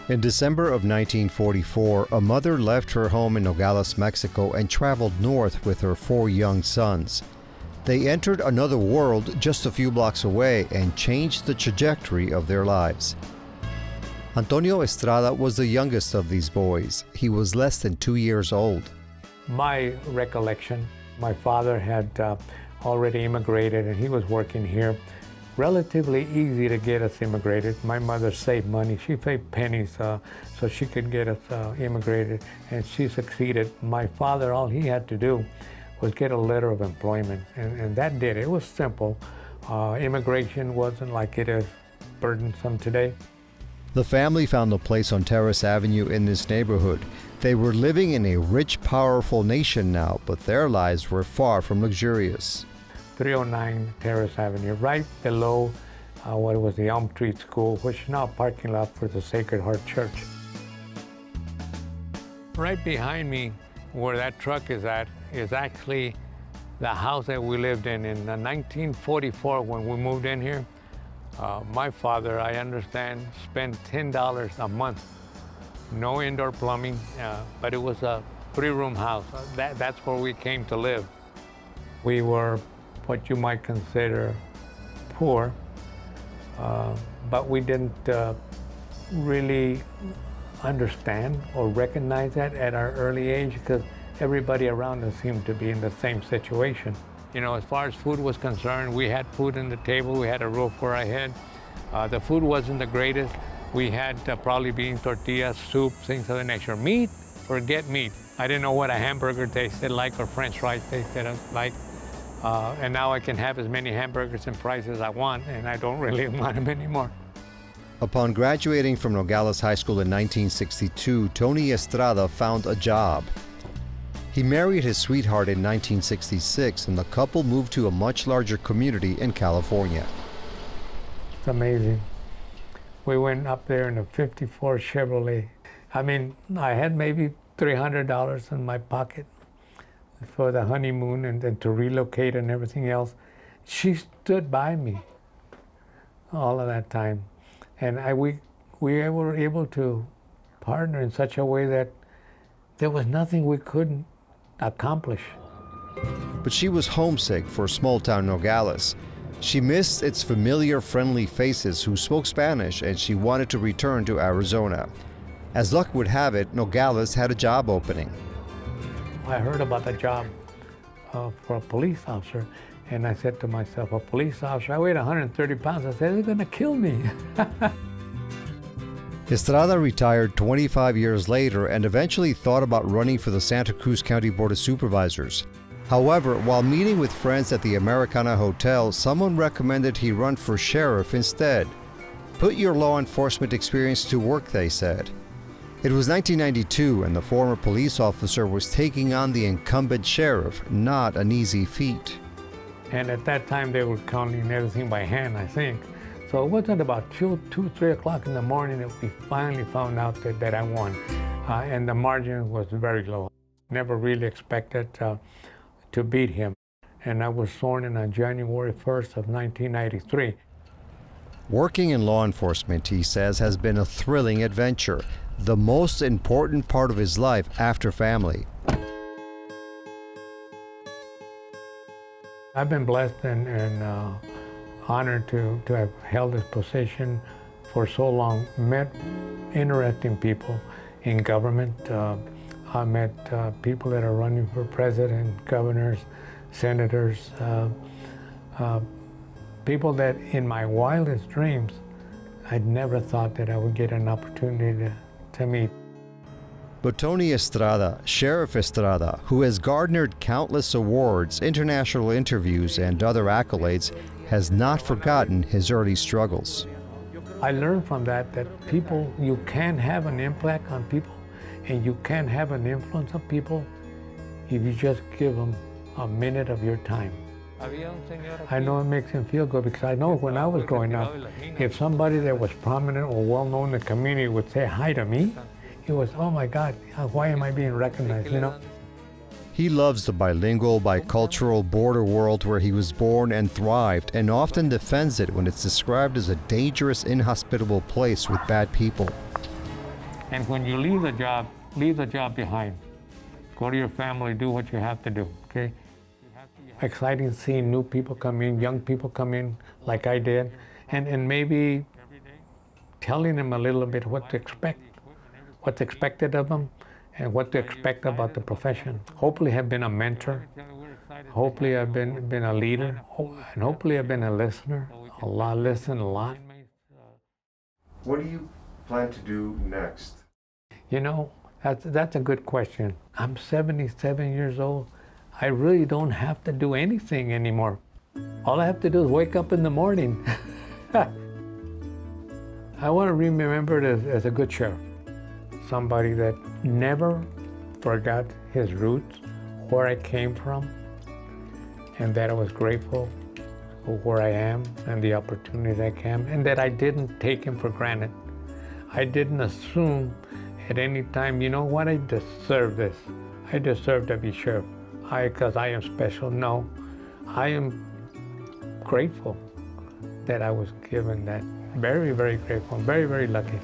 In December of 1944, a mother left her home in Nogales, Mexico, and traveled north with her 4 young sons. They entered another world just a few blocks away and changed the trajectory of their lives. Antonio Estrada was the youngest of these boys. He was less than 2 years old. My recollection, my father had already immigrated and he was working here. Relatively easy to get us immigrated. My mother saved money. She paid pennies so she could get us immigrated, and she succeeded. My father, all he had to do was get a letter of employment, and that did it. It was simple. Immigration wasn't like it is burdensome today. The family found a place on Terrace Avenue in this neighborhood. They were living in a rich, powerful nation now, but their lives were far from luxurious. 309 Terrace Avenue, right below what was the Elm Tree School, which is now a parking lot for the Sacred Heart Church. Right behind me, where that truck is at, is actually the house that we lived in 1944 when we moved in here. My father, I understand, spent $10 a month. No indoor plumbing, but it was a 3-room house. That's where we came to live. We were what you might consider poor, but we didn't really understand or recognize that at our early age because everybody around us seemed to be in the same situation. You know, as far as food was concerned, we had food on the table, we had a roof over our head. The food wasn't the greatest. We had probably beans, tortillas, soup, things of the nature. Meat, forget meat. I didn't know what a hamburger tasted like or French fries tasted like. And now I can have as many hamburgers and fries as I want, and I don't really want them anymore. Upon graduating from Nogales High School in 1962, Tony Estrada found a job. He married his sweetheart in 1966, and the couple moved to a much larger community in California. It's amazing. We went up there in a '54 Chevrolet. I mean, I had maybe $300 in my pocket for the honeymoon and then to relocate and everything else. She stood by me all of that time. And we were able to partner in such a way that there was nothing we couldn't accomplish. But she was homesick for small-town Nogales. She missed its familiar, friendly faces who spoke Spanish, and she wanted to return to Arizona. As luck would have it, Nogales had a job opening. I heard about the job for a police officer, and I said to myself, a police officer, I weighed 130 pounds. I said, they're gonna kill me. Estrada retired 25 years later and eventually thought about running for the Santa Cruz County Board of Supervisors. However, while meeting with friends at the Americana Hotel, someone recommended he run for sheriff instead. Put your law enforcement experience to work, they said. It was 1992, and the former police officer was taking on the incumbent sheriff, not an easy feat. And at that time, they were counting everything by hand, I think. So it wasn't about 2, 3 o'clock in the morning that we finally found out that I won. And the margin was very low. Never really expected to beat him. And I was sworn in on January 1st of 1993. Working in law enforcement, he says, has been a thrilling adventure, the most important part of his life after family. I've been blessed and honored to have held this position for so long. Met interesting people in government. I met people that are running for president, governors, senators, people that in my wildest dreams, I'd never thought that I would get an opportunity to meet. But Tony Estrada, Sheriff Estrada, who has garnered countless awards, international interviews, and other accolades, has not forgotten his early struggles. I learned from that people, you can have an impact on people, and you can have an influence on people if you just give them a minute of your time. I know it makes him feel good because I know when I was growing up, if somebody that was prominent or well-known in the community would say hi to me, it was, oh my God, why am I being recognized, you know? He loves the bilingual, bicultural border world where he was born and thrived, and often defends it when it's described as a dangerous, inhospitable place with bad people. And when you leave the job behind. Go to your family, do what you have to do, okay? Exciting seeing new people come in, young people come in like I did, and maybe telling them a little bit what to expect, what's expected of them, and what to expect about the profession. Hopefully have been a mentor, hopefully I've been a leader, and hopefully I've been a listener, listen a lot. What do you plan to do next? You know, that's a good question. I'm 77 years old. I really don't have to do anything anymore. All I have to do is wake up in the morning. I want to be remembered as a good sheriff. Somebody that never forgot his roots, where I came from, and that I was grateful for where I am and the opportunity that came, and that I didn't take him for granted. I didn't assume at any time, you know what, I deserve this. I deserve to be sheriff, because I am special. No, I am grateful that I was given that. Very, very grateful, very, very lucky.